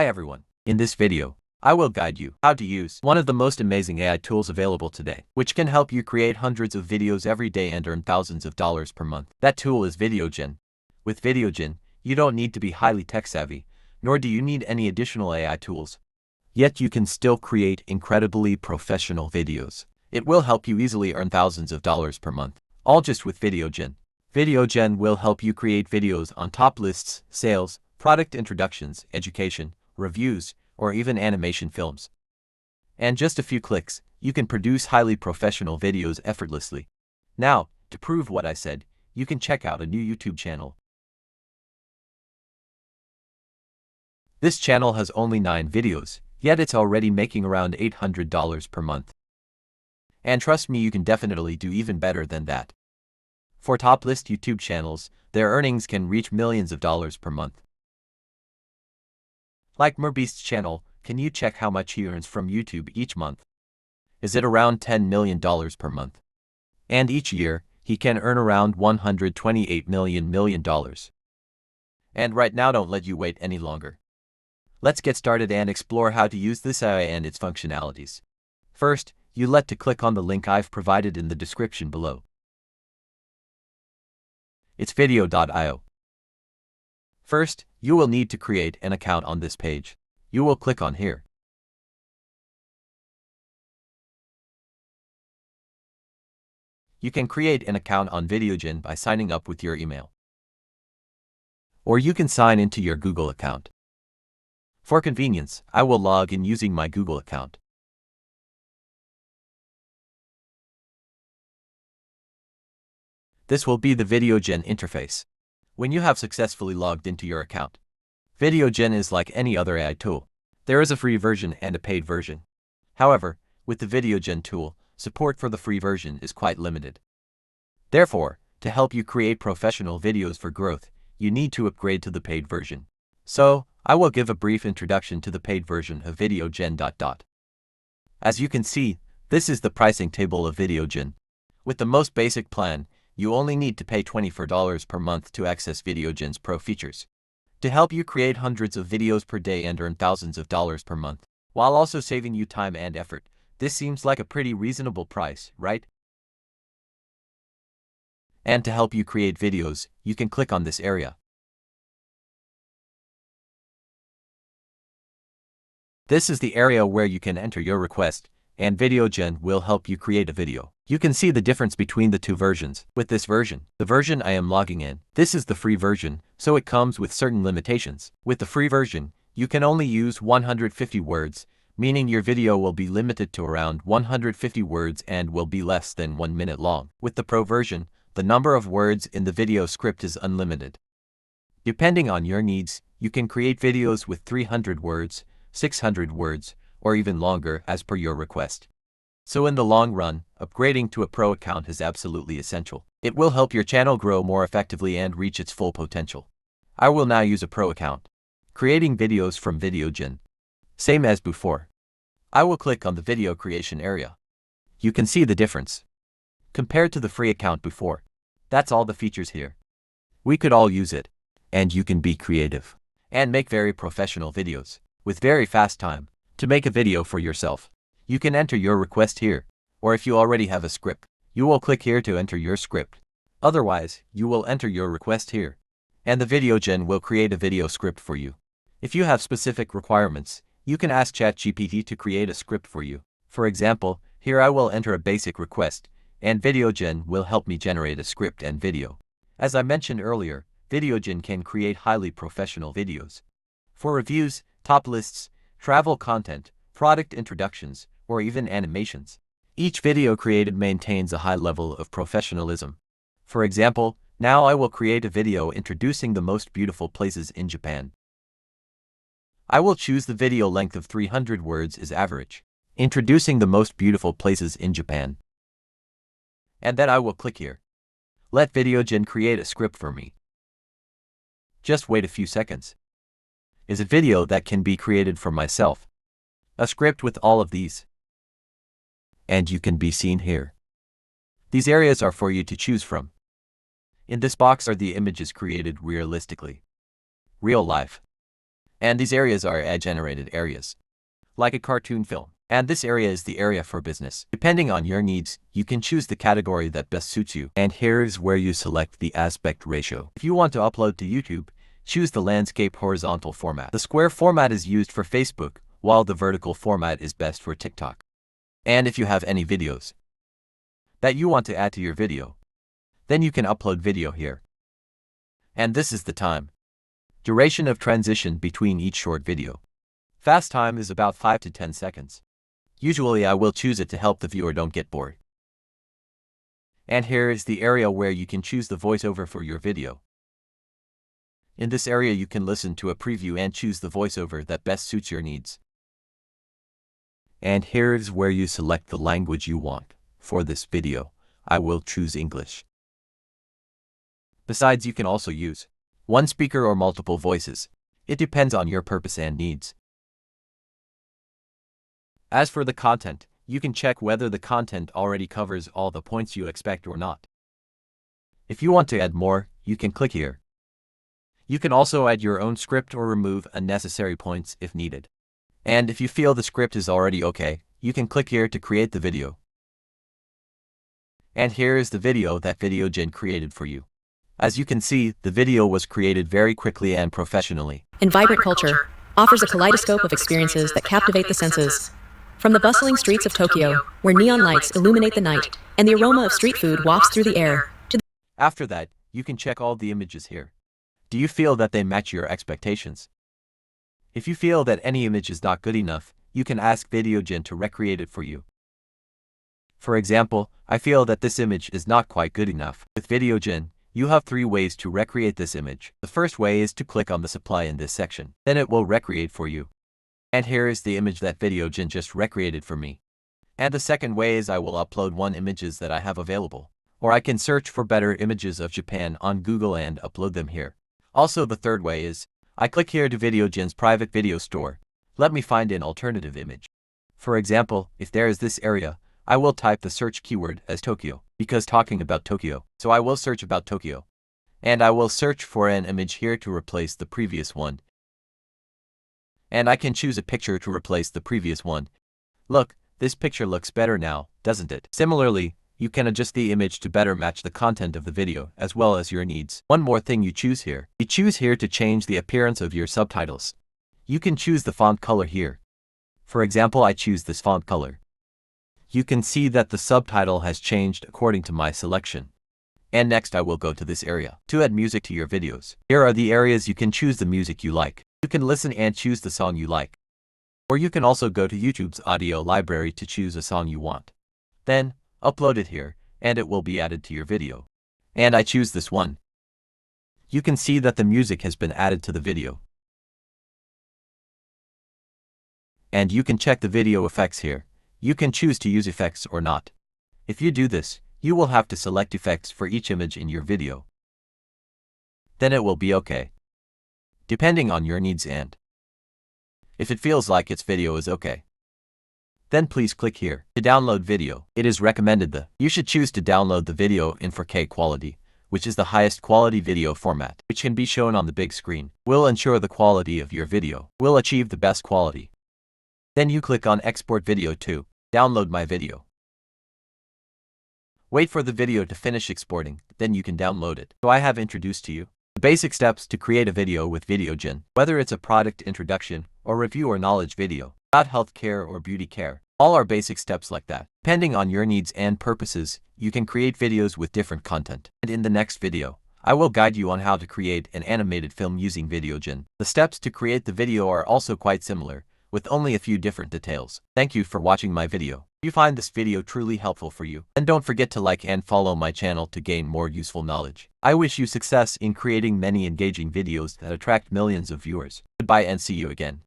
Hi everyone. In this video, I will guide you how to use one of the most amazing AI tools available today, which can help you create hundreds of videos every day and earn thousands of dollars per month. That tool is Videogen. With Videogen, you don't need to be highly tech-savvy, nor do you need any additional AI tools. Yet you can still create incredibly professional videos. It will help you easily earn thousands of dollars per month, all just with Videogen. Videogen will help you create videos on top lists, sales, product introductions, education, reviews, or even animation films. And just a few clicks, you can produce highly professional videos effortlessly. Now, to prove what I said, you can check out a new YouTube channel. This channel has only 9 videos, yet it's already making around $800 per month. And trust me, you can definitely do even better than that. For top list YouTube channels, their earnings can reach millions of dollars per month. Like MrBeast's channel, can you check how much he earns from YouTube each month? Is it around $10 million per month? And each year, he can earn around $128 million. And right now, don't let you wait any longer. Let's get started and explore how to use this AI and its functionalities. First, you need to click on the link I've provided in the description below. It's video.io. First, you will need to create an account on this page. You will click on here. You can create an account on Videogen by signing up with your email. Or you can sign into your Google account. For convenience, I will log in using my Google account. This will be the Videogen interface. When you have successfully logged into your account, Videogen is like any other AI tool. There is a free version and a paid version. However, with the Videogen tool, support for the free version is quite limited. Therefore, to help you create professional videos for growth, you need to upgrade to the paid version. So, I will give a brief introduction to the paid version of Videogen. As you can see, this is the pricing table of Videogen. With the most basic plan, you only need to pay $24 per month to access Videogen's Pro features. To help you create hundreds of videos per day and earn thousands of dollars per month, while also saving you time and effort, this seems like a pretty reasonable price, right? And to help you create videos, you can click on this area. This is the area where you can enter your request, and Videogen will help you create a video. You can see the difference between the two versions. With this version, the version I am logging in, this is the free version, so it comes with certain limitations. With the free version, you can only use 150 words, meaning your video will be limited to around 150 words and will be less than 1 minute long. With the Pro version, the number of words in the video script is unlimited. Depending on your needs, you can create videos with 300 words, 600 words, or even longer as per your request. So in the long run, upgrading to a Pro account is absolutely essential. It will help your channel grow more effectively and reach its full potential. I will now use a Pro account. Creating videos from Videogen. Same as before. I will click on the video creation area. You can see the difference compared to the free account before. That's all the features here. We could all use it. And you can be creative and make very professional videos with very fast time. To make a video for yourself, you can enter your request here, or if you already have a script, you will click here to enter your script. Otherwise, you will enter your request here, and the Videogen will create a video script for you. If you have specific requirements, you can ask ChatGPT to create a script for you. For example, here I will enter a basic request, and Videogen will help me generate a script and video. As I mentioned earlier, Videogen can create highly professional videos for reviews, top lists, travel content, product introductions, or even animations. Each video created maintains a high level of professionalism. For example, now I will create a video introducing the most beautiful places in Japan. I will choose the video length of 300 words as average, introducing the most beautiful places in Japan. And then I will click here. Let Videogen create a script for me. Just wait a few seconds. Is a video that can be created for myself. A script with all of these. And you can be seen here. These areas are for you to choose from. In this box are the images created realistically. Real life. And these areas are AI-generated areas, like a cartoon film. And this area is the area for business. Depending on your needs, you can choose the category that best suits you. And here's where you select the aspect ratio. If you want to upload to YouTube, choose the landscape horizontal format. The square format is used for Facebook, while the vertical format is best for TikTok. And if you have any videos that you want to add to your video, then you can upload video here. And this is the time. Duration of transition between each short video. Fast time is about 5 to 10 seconds. Usually I will choose it to help the viewer don't get bored. And here is the area where you can choose the voiceover for your video. In this area you can listen to a preview and choose the voiceover that best suits your needs. And here is where you select the language you want. For this video, I will choose English. Besides, you can also use one speaker or multiple voices. It depends on your purpose and needs. As for the content, you can check whether the content already covers all the points you expect or not. If you want to add more, you can click here. You can also add your own script or remove unnecessary points if needed. And if you feel the script is already okay, you can click here to create the video. And here is the video that Videogen created for you. As you can see, the video was created very quickly and professionally. In vibrant culture, offers a kaleidoscope of experiences that captivate the senses. From the bustling streets of Tokyo, where neon lights illuminate the night, and the aroma of street food wafts through the air, to the After that, you can check all the images here. Do you feel that they match your expectations? If you feel that any image is not good enough, you can ask Videogen to recreate it for you. For example, I feel that this image is not quite good enough. With Videogen, you have 3 ways to recreate this image. The first way is to click on the supply in this section. Then it will recreate for you. And here is the image that Videogen just recreated for me. And the second way is I will upload 1 images that I have available. Or I can search for better images of Japan on Google and upload them here. Also, the third way is, I click here to Videogen's private video store. Let me find an alternative image. For example, if there is this area, I will type the search keyword as Tokyo, because talking about Tokyo. So I will search about Tokyo. And I will search for an image here to replace the previous one. And I can choose a picture to replace the previous one. Look, this picture looks better now, doesn't it? Similarly, you can adjust the image to better match the content of the video as well as your needs. One more thing you choose here. You choose here to change the appearance of your subtitles. You can choose the font color here. For example, I choose this font color. You can see that the subtitle has changed according to my selection. And next I will go to this area to add music to your videos. Here are the areas you can choose the music you like. You can listen and choose the song you like. Or you can also go to YouTube's audio library to choose a song you want. Then, upload it here, and it will be added to your video. And I choose this one. You can see that the music has been added to the video. And you can check the video effects here. You can choose to use effects or not. If you do this, you will have to select effects for each image in your video. Then it will be okay, depending on your needs and if it feels like its video is okay. Then please click here to download video. It is recommended you should choose to download the video in 4K quality, which is the highest quality video format, which can be shown on the big screen. Will ensure the quality of your video will achieve the best quality. Then you click on export video to download my video. Wait for the video to finish exporting, then you can download it. So I have introduced to you the basic steps to create a video with Videogen, whether it's a product introduction or review or knowledge video, about healthcare or beauty care. All are basic steps like that. Depending on your needs and purposes, you can create videos with different content. And in the next video, I will guide you on how to create an animated film using Videogen. The steps to create the video are also quite similar, with only a few different details. Thank you for watching my video. If you find this video truly helpful for you, then don't forget to like and follow my channel to gain more useful knowledge. I wish you success in creating many engaging videos that attract millions of viewers. Goodbye and see you again.